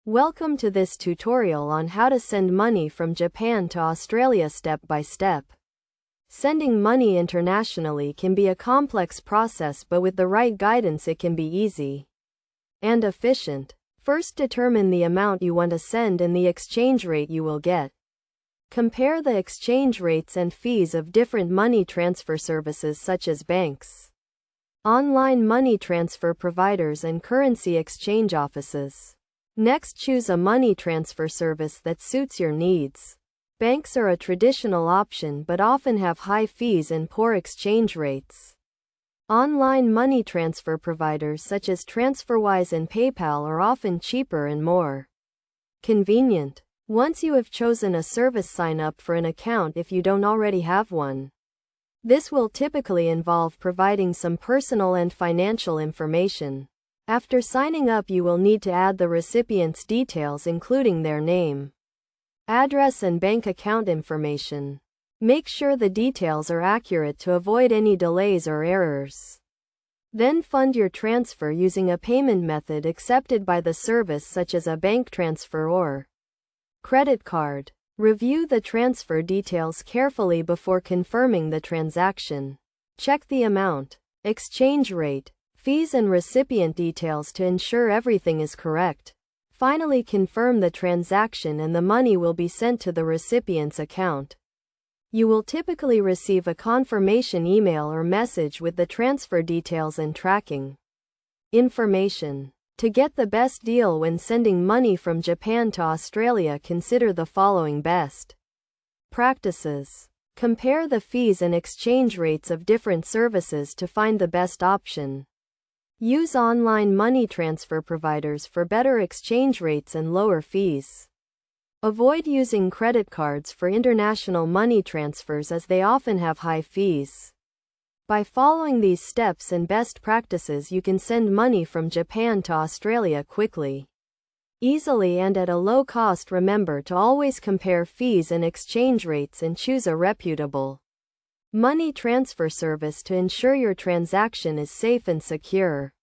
Welcome to this tutorial on how to send money from Japan to Australia step by step. Sending money internationally can be a complex process, but with the right guidance it can be easy and efficient. First, determine the amount you want to send and the exchange rate you will get. Compare the exchange rates and fees of different money transfer services such as banks, online money transfer providers, and currency exchange offices. Next, choose a money transfer service that suits your needs. Banks are a traditional option but often have high fees and poor exchange rates. Online money transfer providers such as TransferWise and PayPal are often cheaper and more convenient. Once you have chosen a service, sign up for an account if you don't already have one. This will typically involve providing some personal and financial information. After signing up, you will need to add the recipient's details, including their name, address, and bank account information. Make sure the details are accurate to avoid any delays or errors. Then fund your transfer using a payment method accepted by the service, such as a bank transfer or credit card. Review the transfer details carefully before confirming the transaction. Check the amount, exchange rate, fees, and recipient details to ensure everything is correct. Finally, confirm the transaction and the money will be sent to the recipient's account. You will typically receive a confirmation email or message with the transfer details and tracking information. To get the best deal when sending money from Japan to Australia, consider the following best practices. Compare the fees and exchange rates of different services to find the best option. Use online money transfer providers for better exchange rates and lower fees. Avoid using credit cards for international money transfers as they often have high fees. By following these steps and best practices, you can send money from Japan to Australia quickly, easily, and at a low cost. Remember to always compare fees and exchange rates and choose a reputable money transfer service to ensure your transaction is safe and secure.